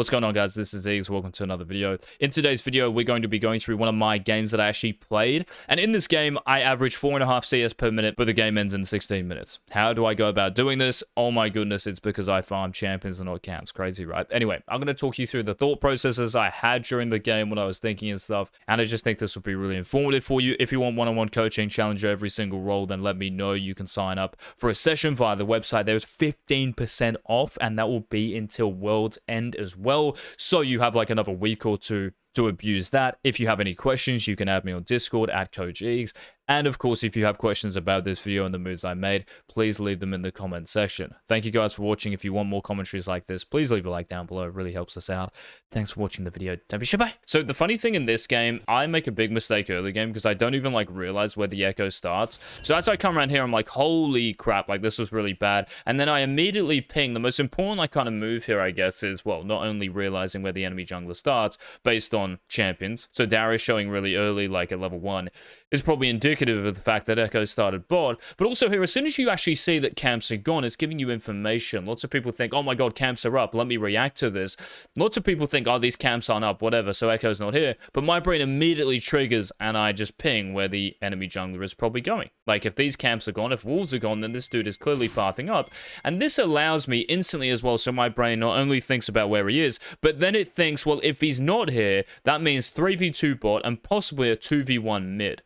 What's going on, guys? This is Eagz. Welcome to another video. In today's video, we're going to be going through one of my games that I actually played. And in this game, I average 4.5 CS per minute, but the game ends in 16 minutes. How do I go about doing this? Oh my goodness, it's because I farm champions and not camps. Crazy, right? Anyway, I'm going to talk you through the thought processes I had during the game, what I was thinking and stuff. And I just think this will be really informative for you. If you want one-on-one coaching, challenge every single role, then let me know. You can sign up for a session via the website. There's 15% off, and that will be until World's End as well. So you have like another week or two to abuse that. If you have any questions, you can add me on Discord at Coach Eagz. And of course, if you have questions about this video and the moves I made, please leave them in the comment section. Thank you guys for watching. If you want more commentaries like this, please leave a like down below. It really helps us out. Thanks for watching the video. Don't be shy. Bye. So the funny thing in this game, I make a big mistake early game because I don't even like realize where the echo starts. So as I come around here, I'm like, holy crap, like this was really bad. And then I immediately ping. The most important like kind of move here, I guess, is, well, not only realizing where the enemy jungler starts based on champions. So Darius showing really early, like at level 1, is probably indicative of the fact that Echo started bot. But also here, as soon as you actually see that camps are gone, it's giving you information. Lots of people think, oh my god, camps are up, let me react to this. Lots of people think, oh, these camps aren't up, whatever, so Echo's not here. But my brain immediately triggers and I just ping where the enemy jungler is probably going. Like if these camps are gone, if wolves are gone, then this dude is clearly pathing up. And this allows me instantly as well, so my brain not only thinks about where he is, but then it thinks, well, if he's not here, that means 3v2 bot and possibly a 2v1 mid.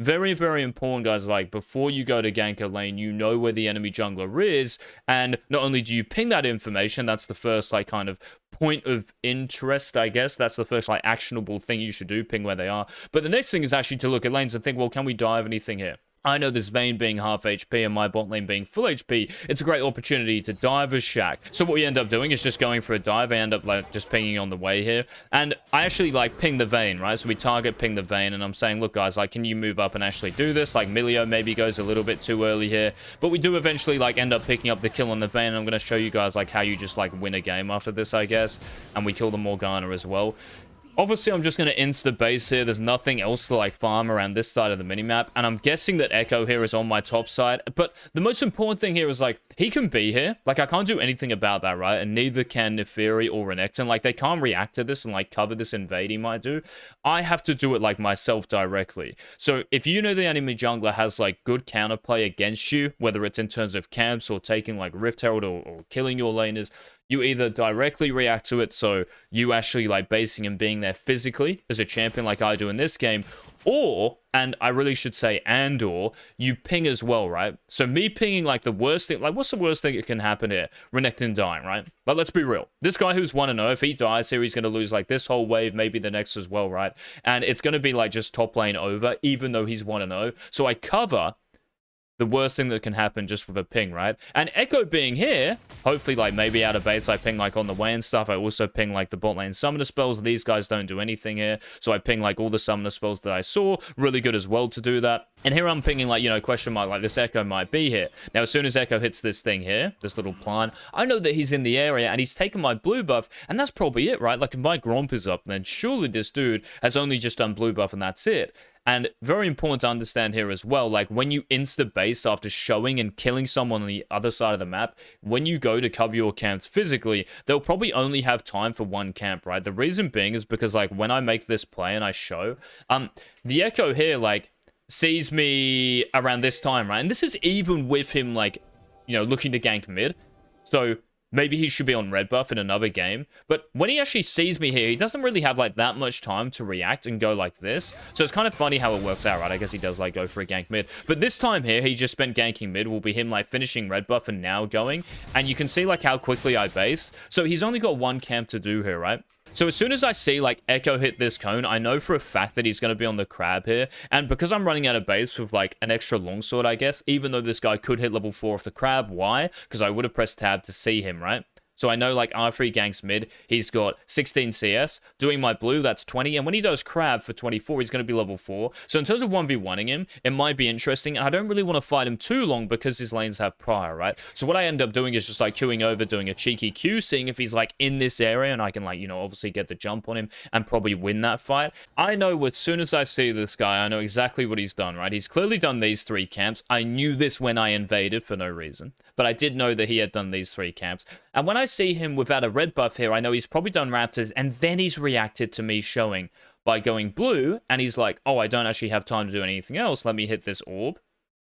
Very, very important, guys. Like, before you go to gank a lane, you know where the enemy jungler is, and not only do you ping that information, that's the first, like, kind of point of interest, I guess. That's the first, like, actionable thing you should do, ping where they are. But the next thing is actually to look at lanes and think, well, can we dive anything here? I know this Vayne being half HP and my bot lane being full HP, it's a great opportunity to dive as Shack. So what we end up doing is just going for a dive. I end up like just pinging on the way here. And I actually like ping the Vayne, right? So we target ping the Vayne and I'm saying, look guys, like, can you move up and actually do this? Like Milio maybe goes a little bit too early here. But we do eventually like end up picking up the kill on the Vayne. And I'm going to show you guys like how you just like win a game after this, I guess. And we kill the Morgana as well. Obviously, I'm just going to insta base here. There's nothing else to, like, farm around this side of the minimap. And I'm guessing that Echo here is on my top side. But the most important thing here is, like, he can be here. Like, I can't do anything about that, right? And neither can Neferi or Renekton. Like, they can't react to this and, like, cover this invade he might do. I have to do it, like, myself directly. So, if you know the enemy jungler has, like, good counterplay against you, whether it's in terms of camps or taking, like, Rift Herald or killing your laners, you either directly react to it, so you actually like basing and being there physically as a champion like I do in this game, or, and I really should say and or, you ping as well, right? So me pinging like the worst thing, like what's the worst thing that can happen here? Renekton dying, right? But let's be real. This guy who's 1-0, if he dies here, he's going to lose like this whole wave, maybe the next as well, right? And it's going to be like just top lane over, even though he's 1-0. So I cover the worst thing that can happen just with a ping, right? And Echo being here, hopefully, like, maybe out of baits, I ping, like, on the way and stuff. I also ping, like, the bot lane summoner spells. These guys don't do anything here. So I ping, like, all the summoner spells that I saw. Really good as well to do that. And here I'm pinging, like, you know, question mark, like, this Echo might be here. Now, as soon as Echo hits this thing here, this little plant, I know that he's in the area and he's taken my blue buff. And that's probably it, right? Like, if my Gromp is up, then surely this dude has only just done blue buff and that's it. And very important to understand here as well, like when you insta-base after showing and killing someone on the other side of the map, when you go to cover your camps physically, they'll probably only have time for one camp, right? The reason being is because like when I make this play and I show, the Echo here like sees me around this time, right? And this is even with him like, you know, looking to gank mid. So maybe he should be on red buff in another game. But when he actually sees me here, he doesn't really have, like, that much time to react and go like this. So it's kind of funny how it works out, right? I guess he does, like, go for a gank mid. But this time here, he just spent ganking mid. Will be him, like, finishing red buff and now going. And you can see, like, how quickly I base. So he's only got one camp to do here, right? So as soon as I see, like, Echo hit this cone, I know for a fact that he's going to be on the crab here. And because I'm running out of base with, like, an extra longsword, I guess, even though this guy could hit level 4 off the crab, why? Because I would have pressed tab to see him, right? So I know, like, R3 ganks mid, he's got 16 CS. Doing my blue, that's 20. And when he does crab for 24, he's going to be level 4. So in terms of 1v1ing him, it might be interesting. And I don't really want to fight him too long because his lanes have prior, right? So what I end up doing is just, like, queuing over, doing a cheeky Q, seeing if he's, like, in this area. And I can, like, you know, obviously get the jump on him and probably win that fight. I know as soon as I see this guy, I know exactly what he's done, right? He's clearly done these 3 camps. I knew this when I invaded for no reason. But I did know that he had done these 3 camps. And when I see him without a red buff here, I know he's probably done Raptors, and then he's reacted to me showing by going blue, and he's like, oh, I don't actually have time to do anything else. Let me hit this orb.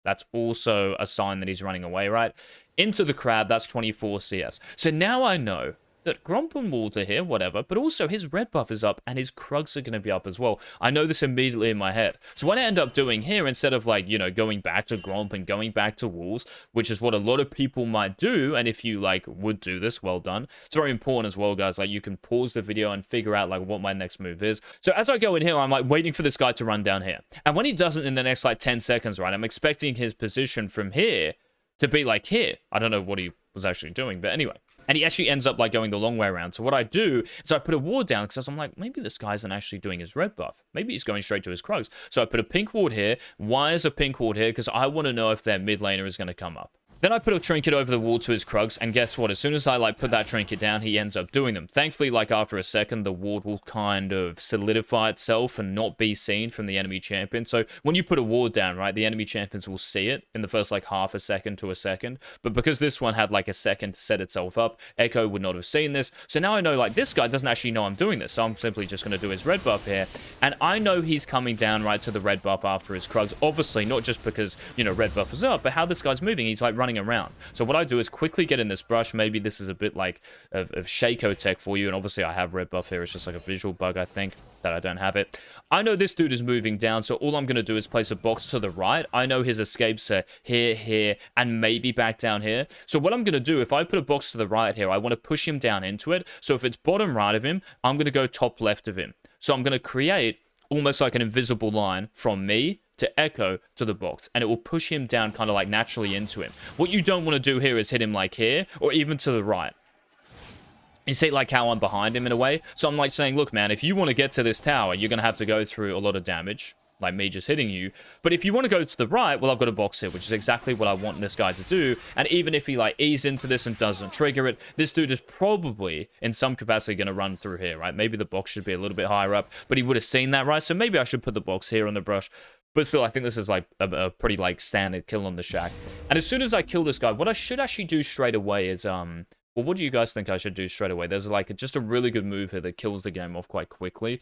That's also a sign that he's running away, right? Into the crab, that's 24 CS. So now I know that Gromp and Walls are here, whatever, but also his red buff is up and his Krugs are going to be up as well. I know this immediately in my head. So what I end up doing here, instead of like, you know, going back to Gromp and going back to Walls, which is what a lot of people might do, and if you like would do this, well done. It's very important as well, guys. Like you can pause the video and figure out like what my next move is. So as I go in here, I'm like waiting for this guy to run down here. And when he doesn't in the next like 10 seconds, right, I'm expecting his position from here to be like here. I don't know what he was actually doing, but anyway. And he actually ends up like going the long way around. So what I do is I put a ward down because I'm like, maybe this guy isn't actually doing his red buff. Maybe he's going straight to his Krugs. So I put a pink ward here. Why is a pink ward here? Because I want to know if their mid laner is going to come up. Then I put a trinket over the wall to his Krugs, and guess what? As soon as I like put that trinket down, he ends up doing them. Thankfully, like after a second, the ward will kind of solidify itself and not be seen from the enemy champion. So when you put a ward down, right, the enemy champions will see it in the first like half a second to a second. But because this one had like a second to set itself up, Echo would not have seen this. So now I know like this guy doesn't actually know I'm doing this. So I'm simply just going to do his red buff here. And I know he's coming down right to the red buff after his Krugs. Obviously, not just because, you know, red buff is up, but how this guy's moving. He's like running around. So what I do is quickly get in this brush. Maybe this is a bit like of Shaco tech for you. And obviously I have red buff here. It's just like a visual bug, I think, that I don't have it. I know this dude is moving down. So all I'm going to do is place a box to the right. I know his escapes are here, here, and maybe back down here. So what I'm going to do, if I put a box to the right here, I want to push him down into it. So if it's bottom right of him, I'm going to go top left of him. So I'm going to create almost like an invisible line from me to Echo to the box, and it will push him down kind of like naturally into him. What you don't want to do here is hit him like here or even to the right. You see like how I'm behind him in a way? So I'm like saying, look, man, if you want to get to this tower, you're going to have to go through a lot of damage, like me just hitting you. But if you want to go to the right, well, I've got a box here, which is exactly what I want this guy to do. And even if he like ease into this and doesn't trigger it, this dude is probably in some capacity going to run through here, right? Maybe the box should be a little bit higher up, but he would have seen that, right? So maybe I should put the box here on the brush. But still, I think this is like a pretty like standard kill on the shack. And as soon as I kill this guy, what I should actually do straight away is, well, what do you guys think I should do straight away? There's like just a really good move here that kills the game off quite quickly.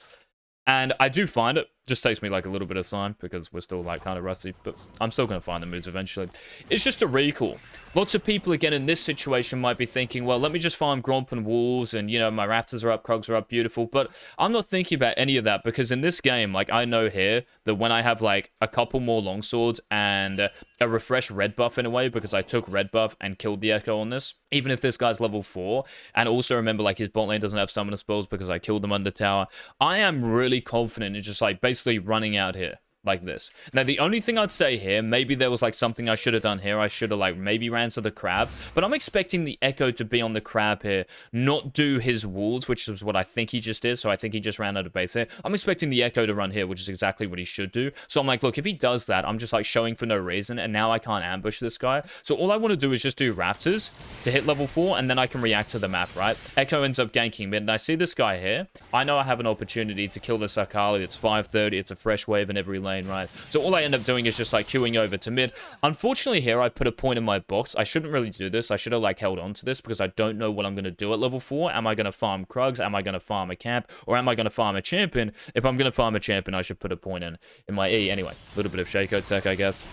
And I do find it. Just takes me like a little bit of time because we're still like kind of rusty, but I'm still going to find the moves eventually. It's just a recall. Lots of people again in this situation might be thinking, well, let me just farm Gromp and Wolves and, you know, my Raptors are up, Krugs are up, beautiful. But I'm not thinking about any of that because in this game, like I know here that when I have like a couple more longswords and a refreshed red buff in a way, because I took red buff and killed the Echo on this, even if this guy's level 4, and also remember like his bot lane doesn't have summoner spells because I killed them under tower, I am really confident in just like basically running out here like this. Now, the only thing I'd say here, maybe there was like something I should have done here. I should have like maybe ran to the crab, but I'm expecting the Echo to be on the crab here, not do his wolves, which is what I think he just did. So I think he just ran out of base here. I'm expecting the Echo to run here, which is exactly what he should do. So I'm like, look, if he does that, I'm just like showing for no reason, and now I can't ambush this guy. So all I want to do is just do Raptors to hit level 4, and then I can react to the map, right? Echo ends up ganking mid, and I see this guy here. I know I have an opportunity to kill this Akali. It's 5:30. It's a fresh wave in every lane, right? So all I end up doing is just like queuing over to mid. Unfortunately here, I put a point in my box. I shouldn't really do this. I should have like held on to this because I don't know what I'm going to do at level 4. Am I going to farm Krugs? Am I going to farm a camp? Or am I going to farm a champion? If I'm going to farm a champion, I should put a point in my E. Anyway, a little bit of Shaco tech, I guess.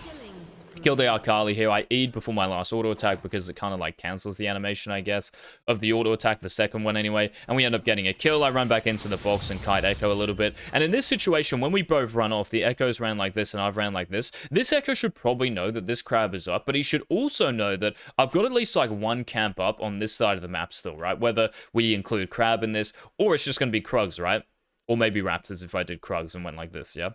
Killed the Akali here. I E'd before my last auto attack because it kind of like cancels the animation, I guess, of the auto attack, the second one anyway. And we end up getting a kill. I run back into the box and kite Echo a little bit. And in this situation, when we both run off, the Echoes ran like this and I've ran like this. This Echo should probably know that this crab is up, but he should also know that I've got at least like one camp up on this side of the map still, right? Whether we include crab in this or it's just going to be Krugs, right? Or maybe Raptors if I did Krugs and went like this, yeah?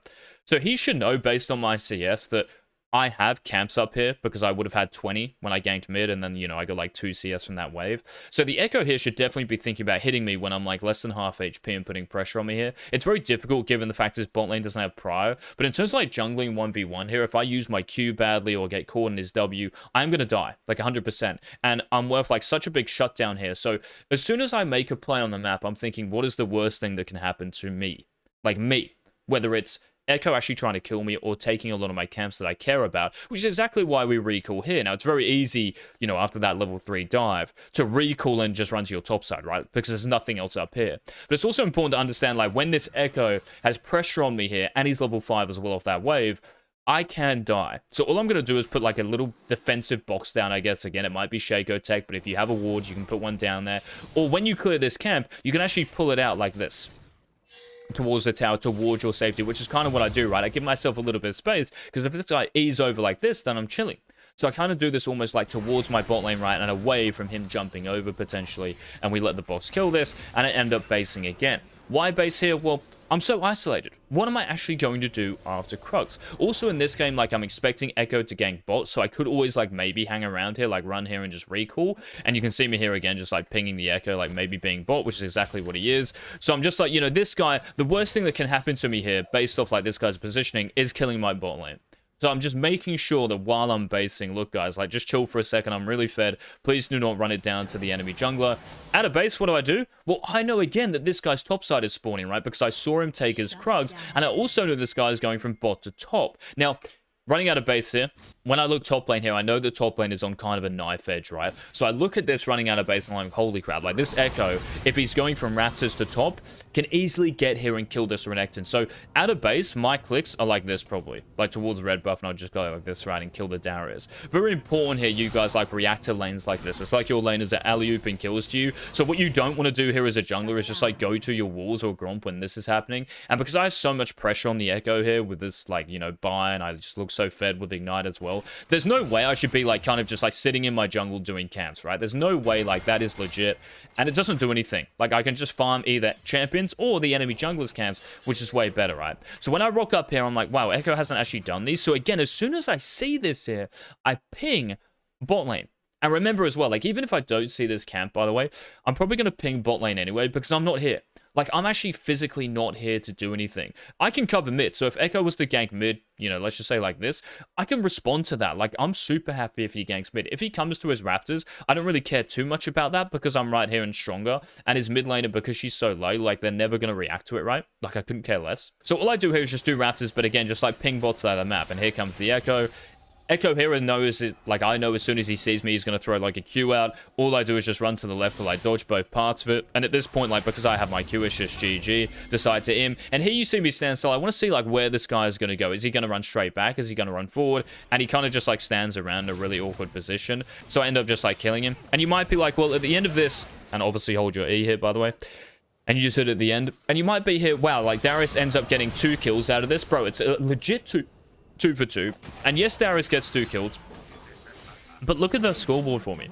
So he should know based on my CS that I have camps up here because I would have had 20 when I ganked mid, and then, you know, I got like 2 CS from that wave. So the Echo here should definitely be thinking about hitting me when I'm like less than half HP and putting pressure on me here. It's very difficult given the fact his bot lane doesn't have prio, but in terms of like jungling 1v1 here, if I use my Q badly or get caught in his W, I'm going to die, like 100%. And I'm worth like such a big shutdown here. So as soon as I make a play on the map, I'm thinking, what is the worst thing that can happen to me? Like me, whether it's Echo actually trying to kill me or taking a lot of my camps that I care about, which is exactly why we recall here. Now, it's very easy, you know, after that level 3 dive, to recall and just run to your top side, right? Because there's nothing else up here. But it's also important to understand, like, when this Echo has pressure on me here, and he's level 5 as well off that wave, I can die. So all I'm going to do is put like a little defensive box down, I guess. Again, it might be Shaco Tech, but if you have a ward, you can put one down there. Or when you clear this camp, you can actually pull it out like this towards the tower, towards your safety, which is kind of what I do, right? I give myself a little bit of space, because if this guy ease over like this, then I'm chilling. So I kind of do this almost like towards my bot lane, right, and away from him jumping over potentially, and we let the boss kill this, and I end up basing again. Why base here? Well, I'm so isolated. What am I actually going to do after Crux? Also in this game, like, I'm expecting Echo to gank bot, so I could always, like, maybe hang around here, like, run here and just recall. And you can see me here again, just, like, pinging the Echo, like, maybe being bot, which is exactly what he is. So I'm just like, you know, this guy, the worst thing that can happen to me here, based off, like, this guy's positioning, is killing my bot lane. So I'm just making sure that while I'm basing, look guys, like just chill for a second, I'm really fed, please do not run it down to the enemy jungler. At a base, what do? Well, I know again that this guy's top side is spawning, right? Because I saw him take his Krugs, and I also know this guy is going from bot to top. Now, running out of base here, when I look top lane here, I know the top lane is on kind of a knife edge, right? So I look at this running out of base and I'm like, holy crap, like this Echo, if he's going from Raptors to top, can easily get here and kill this Renekton. So out of base, my clicks are like this probably, like towards red buff, and I'll just go like this, right, and kill the Darius. Very important here, you guys like reactor lanes like this. It's like your lane is an alley-oop and kills to you. So what you don't want to do here as a jungler is just like go to your walls or Gromp when this is happening. And because I have so much pressure on the Echo here with this, like, you know, buy, and I just look so fed with Ignite as well, there's no way I should be like kind of just like sitting in my jungle doing camps, right? There's no way like that is legit, and it doesn't do anything. Like I can just farm either champions or the enemy junglers camps, which is way better, right? So when I rock up here, I'm like, wow, Echo hasn't actually done these. So again, as soon as I see this here, I ping bot lane. And remember as well, like even if I don't see this camp, by the way, I'm probably going to ping bot lane anyway because I'm not here. Like, I'm actually physically not here to do anything. I can cover mid, so if Echo was to gank mid, you know, let's just say like this, I can respond to that. Like, I'm super happy if he ganks mid. If he comes to his Raptors, I don't really care too much about that because I'm right here and stronger. And his mid laner, because she's so low, like, they're never going to react to it, right? Like, I couldn't care less. So all I do here is just do Raptors, but again, just like ping bots out of the map. And here comes the Echo. Echo here knows it, like I know as soon as he sees me, he's going to throw like a Q out. All I do is just run to the left while I dodge both parts of it. And at this point, like because I have my Q, it's just GG, decide to aim. And here you see me stand still. I want to see like where this guy is going to go. Is he going to run straight back? Is he going to run forward? And he kind of just like stands around in a really awkward position. So I end up just like killing him. And you might be like, well, at the end of this, and obviously hold your E here, by the way. And you just hit it at the end. And you might be here, wow, like Darius ends up getting 2 kills out of this. Bro, it's a legit 2 for 2. And yes, Darius gets 2 kills. But look at the scoreboard for me.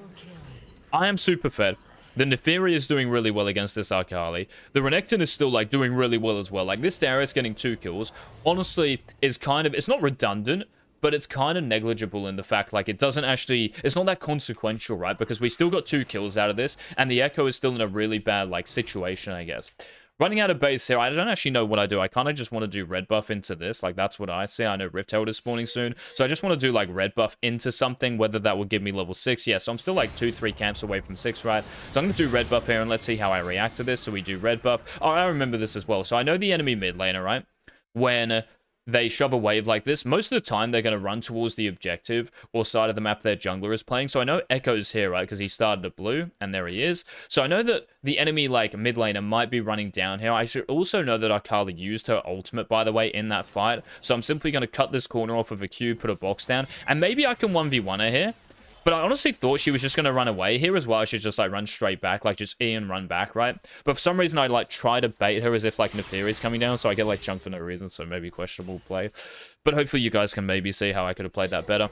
I am super fed. The Neferi is doing really well against this Akali. The Renekton is still, like, doing really well as well. Like, this Darius getting 2 kills, honestly, is kind of... It's not redundant, but it's kind of negligible in the fact, like, it doesn't actually... It's not that consequential, right? Because we still got 2 kills out of this, and the Echo is still in a really bad, like, situation, I guess. Running out of base here, I don't actually know what I do. I kind of just want to do red buff into this. Like, that's what I see. I know Rift Herald is spawning soon. So I just want to do, like, red buff into something, whether that will give me level 6. Yeah, so I'm still, like, 2-3 camps away from 6, right? So I'm going to do red buff here, and let's see how I react to this. So we do red buff. Oh, I remember this as well. So I know the enemy mid laner, right? When they shove a wave like this, most of the time they're going to run towards the objective or side of the map their jungler is playing. So I know Echo's here, right? Because he started at blue, and there he is. So I know that the enemy, like, mid laner might be running down here. I should also know that Akali used her ultimate, by the way, in that fight. So I'm simply going to cut this corner off of a Q, put a box down, and maybe I can 1v1 her here. But I honestly thought she was just going to run away here as well. I should just, like, run straight back, like, just E and run back, right? But for some reason, I, like, try to bait her as if, like, Neferi's coming down, so I get, like, jumped for no reason, so maybe questionable play. But hopefully you guys can maybe see how I could have played that better.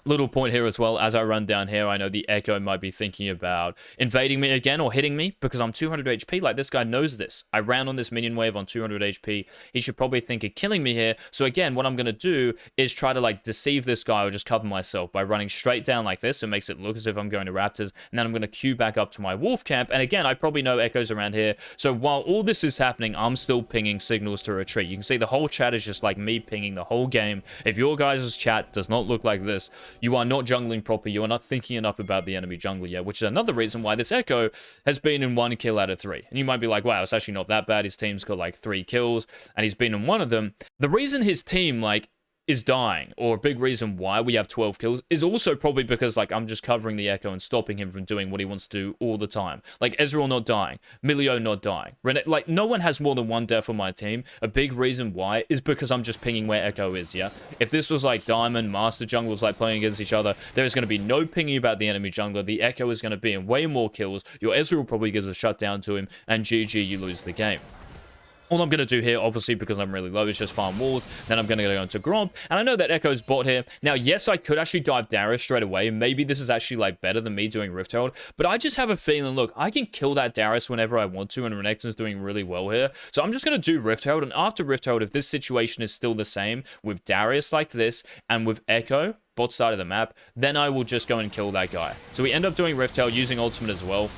Little point here as well, as I run down here, I know the Echo might be thinking about invading me again or hitting me because I'm 200 HP. Like, this guy knows this. I ran on this minion wave on 200 HP. He should probably think of killing me here. So again, what I'm going to do is try to, like, deceive this guy or just cover myself by running straight down like this. It makes it look as if I'm going to Raptors, and then I'm going to queue back up to my wolf camp. And again, I probably know Echo's around here. So while all this is happening, I'm still pinging signals to retreat. You can see the whole chat is just like me pinging the whole game. If your guys' chat does not look like this, you are not jungling properly. You are not thinking enough about the enemy jungler yet, which is another reason why this Echo has been in 1 kill out of 3. And you might be like, wow, it's actually not that bad. His team's got like 3 kills and he's been in one of them. The reason his team like is dying, or a big reason why we have 12 kills, is also probably because like I'm just covering the Echo and stopping him from doing what he wants to do all the time. Like Ezreal not dying, Milio not dying, like no one has more than 1 death on my team. A big reason why is because I'm just pinging where Echo is. Yeah, if this was like Diamond, Master Junglers like playing against each other, there's going to be no pinging about the enemy jungler. The Echo is going to be in way more kills. Your Ezreal probably gives a shutdown to him, and GG, you lose the game. All I'm going to do here, obviously, because I'm really low, is just farm walls. Then I'm going to go into Gromp. And I know that Echo's bot here. Now, yes, I could actually dive Darius straight away. Maybe this is actually, like, better than me doing Rift Herald. But I just have a feeling, look, I can kill that Darius whenever I want to. And Renekton's doing really well here. So I'm just going to do Rift Herald. And after Rift Herald, if this situation is still the same with Darius like this and with Echo, bot side of the map, then I will just go and kill that guy. So we end up doing Rift Herald, using ultimate as well.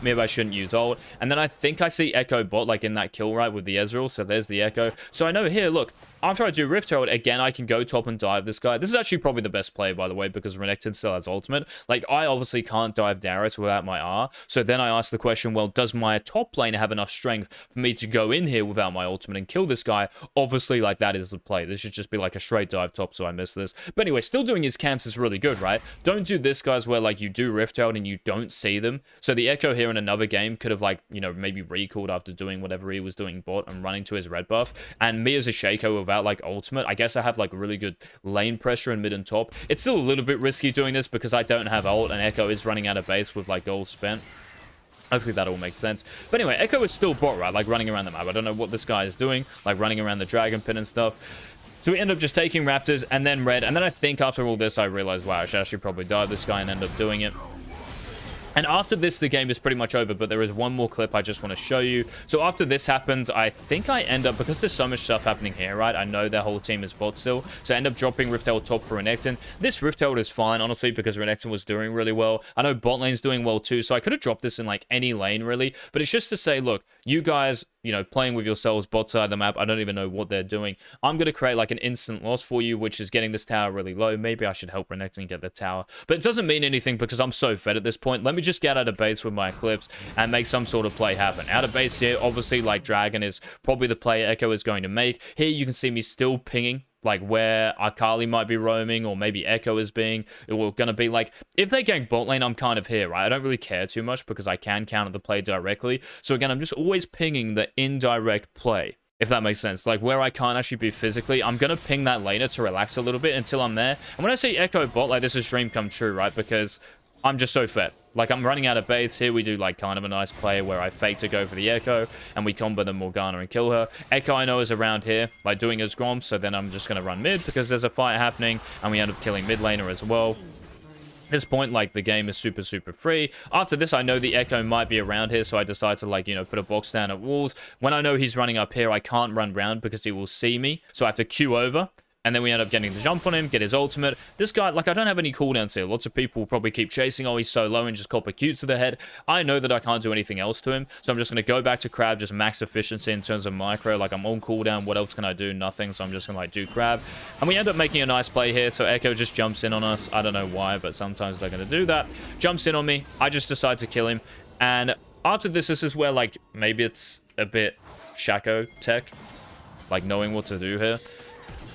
Maybe I shouldn't use ult. And then I think I see Echo bot like in that kill right with the Ezreal. So there's the Echo. So I know here, look, after I do Rift Herald, again, I can go top and dive this guy. This is actually probably the best play, by the way, because Renekton still has ultimate. Like, I obviously can't dive Darius without my R. So then I ask the question, well, does my top lane have enough strength for me to go in here without my ultimate and kill this guy? Obviously, like, that is the play. This should just be like a straight dive top, so I missed this. But anyway, still doing his camps is really good, right? Don't do this, guys, where, like, you do Rift Herald and you don't see them. So the Echo here in another game could have, like, you know, maybe recalled after doing whatever he was doing bot and running to his red buff. And me as a Shaco without, like, ultimate, I guess I have like really good lane pressure in mid and top. It's still a little bit risky doing this because I don't have ult and Echo is running out of base with like gold spent. Hopefully that all makes sense. But anyway, Echo is still bot, right? Like running around the map. I don't know what this guy is doing, like running around the dragon pit and stuff. So we end up just taking Raptors and then red. And then I think after all this, I realized, wow, I should actually probably dive this guy and end up doing it. And after this, the game is pretty much over, but there is one more clip I just want to show you. So after this happens, I think I end up, because there's so much stuff happening here, right? I know their whole team is bot still, so I end up dropping Rift Herald top for Renekton. This Rift Herald is fine, honestly, because Renekton was doing really well. I know bot lane's doing well too, so I could have dropped this in like any lane, really. But it's just to say, look, you guys, you know, playing with yourselves bot side of the map, I don't even know what they're doing. I'm going to create like an instant loss for you, which is getting this tower really low. Maybe I should help Renekton get the tower. But it doesn't mean anything because I'm so fed at this point. Let me just get out of base with my Eclipse and make some sort of play happen. Out of base here, obviously, like Dragon is probably the play Echo is going to make. Here you can see me still pinging like where Akali might be roaming, or maybe Echo is being, or gonna be like, if they gank bot lane, I'm kind of here, right? I don't really care too much because I can counter the play directly. So again, I'm just always pinging the indirect play, if that makes sense. Like where I can't actually be physically, I'm gonna ping that laner to relax a little bit until I'm there. And when I say Echo bot, like this is dream come true, right? Because I'm just so fed. Like, I'm running out of base. Here we do, like, kind of a nice play where I fake to go for the Echo, and we combo the Morgana and kill her. Echo, I know, is around here, like, doing his Gromp, so then I'm just going to run mid because there's a fight happening, and we end up killing mid laner as well. At this point, like, the game is super, super free. After this, I know the Echo might be around here, so I decide to, like, you know, put a box down at walls. When I know he's running up here, I can't run round because he will see me, so I have to queue over. And then we end up getting the jump on him, get his ultimate. This guy, like, I don't have any cooldowns here. Lots of people will probably keep chasing. Oh, he's so low, and just cop a Q to the head. I know that I can't do anything else to him. So I'm just going to go back to Crab, just max efficiency in terms of micro. Like, I'm on cooldown. What else can I do? Nothing. So I'm just going to, like, do Crab. And we end up making a nice play here. So Echo just jumps in on us. I don't know why, but sometimes they're going to do that. Jumps in on me. I just decide to kill him. And after this, this is where, like, maybe it's a bit Shaco tech. Like, knowing what to do here.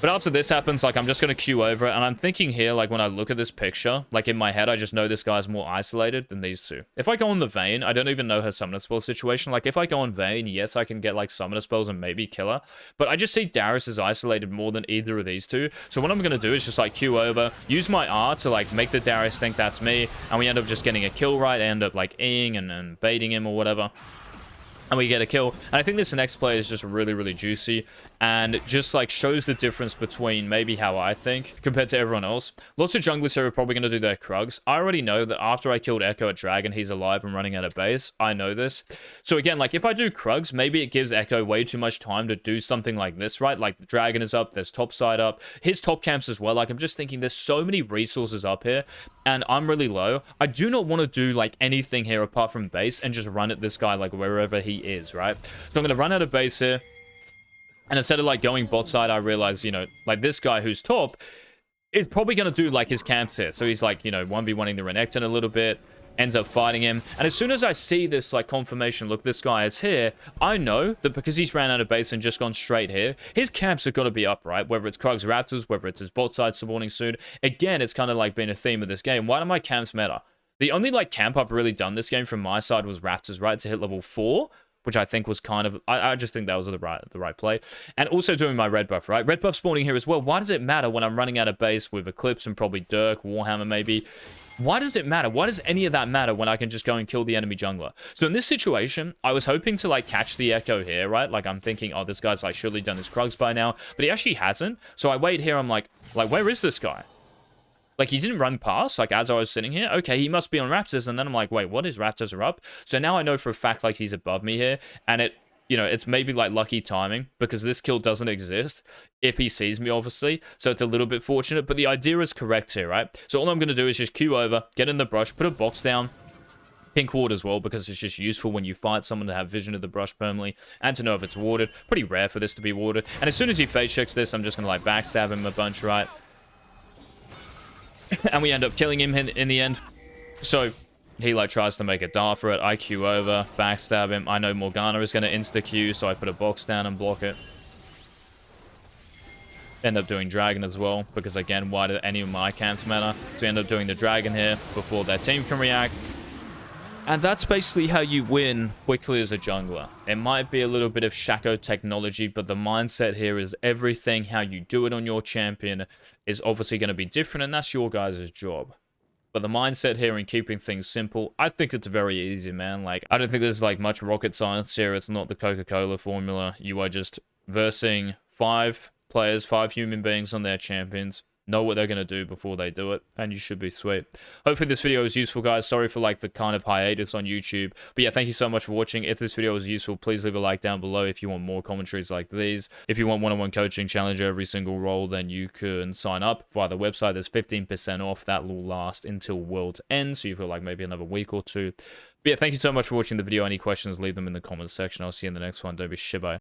But after this happens, like, I'm just going to queue over it. And I'm thinking here, like, when I look at this picture, like, in my head, I just know this guy's more isolated than these two. If I go on the Vayne, I don't even know her summoner spell situation. Like, if I go on Vayne, yes, I can get, like, summoner spells and maybe kill her. But I just see Darius is isolated more than either of these two. So what I'm going to do is just, like, queue over, use my R to, like, make the Darius think that's me. And we end up just getting a kill right. I end up, like, ing and baiting him or whatever. And we get a kill. And I think this next play is just really, really juicy. And just, like, shows the difference between maybe how I think compared to everyone else. Lots of junglers here are probably going to do their Krugs. I already know that after I killed Echo at Dragon, he's alive and running out of base. I know this. So, again, like, if I do Krugs, maybe it gives Echo way too much time to do something like this, right? Like, the Dragon is up, there's top side up. His top camps as well. Like, I'm just thinking there's so many resources up here. And I'm really low. I do not want to do, like, anything here apart from base and just run at this guy, like, wherever he is, right? So I'm going to run out of base here. And instead of, like, going bot side, I realize, you know, like, this guy who's top, is probably going to do like his camps here. So he's like, you know, 1v1ing the Renekton a little bit, ends up fighting him. And as soon as I see this like confirmation, look, this guy is here, I know that because he's ran out of base and just gone straight here, his camps are going to be up, right? Whether it's Krugs Raptors, whether it's his bot side spawning soon. Again, it's kind of like been a theme of this game. Why do my camps matter? The only like camp I've really done this game from my side was Raptors, right? To hit level 4. Which I think was kind of... I just think that was the right play. And also doing my red buff, right? Red buff spawning here as well. Why does it matter when I'm running out of base with Eclipse and probably Dirk, Warhammer maybe? Why does it matter? Why does any of that matter when I can just go and kill the enemy jungler? So in this situation, I was hoping to like catch the Echo here, right? Like I'm thinking, oh, this guy's like surely done his Krugs by now. But he actually hasn't. So I wait here. I'm like, where is this guy? Like, he didn't run past, like, as I was sitting here. Okay, he must be on Raptors. And then I'm like, wait, what is Raptors are up? So now I know for a fact, like, he's above me here. And it, you know, it's maybe, like, lucky timing. Because this kill doesn't exist if he sees me, obviously. So it's a little bit fortunate. But the idea is correct here, right? So all I'm going to do is just queue over, get in the brush, put a box down. Pink ward as well, because it's just useful when you fight someone to have vision of the brush permanently and to know if it's warded. Pretty rare for this to be warded. And as soon as he face checks this, I'm just going to, like, backstab him a bunch, right? And we end up killing him in the end. So he like tries to make a dart for it. I queue over, backstab him. I know Morgana is going to insta-queue, so I put a box down and block it. End up doing Dragon as well, because again, why do any of my camps matter? So we end up doing the Dragon here before their team can react. And that's basically how you win quickly as a jungler. It might be a little bit of Shaco technology, but the mindset here is everything, how you do it on your champion is obviously going to be different, and that's your guys' job. But the mindset here in keeping things simple, I think it's very easy, man. Like, I don't think there's like much rocket science here. It's not the Coca-Cola formula. You are just versing 5 players, 5 human beings on their champions. Know what they're going to do before they do it, and you should be sweet. Hopefully this video was useful, guys. Sorry for like the kind of hiatus on YouTube, but yeah, thank you so much for watching. If this video was useful, please leave a like down below if you want more commentaries like these. If you want one-on-one coaching challenge every single role, then you can sign up via the website. There's 15% off. That will last until World's End, so you've got like maybe another week or two. But yeah, thank you so much for watching the video. Any questions, leave them in the comments section. I'll see you in the next one. Don't be shy.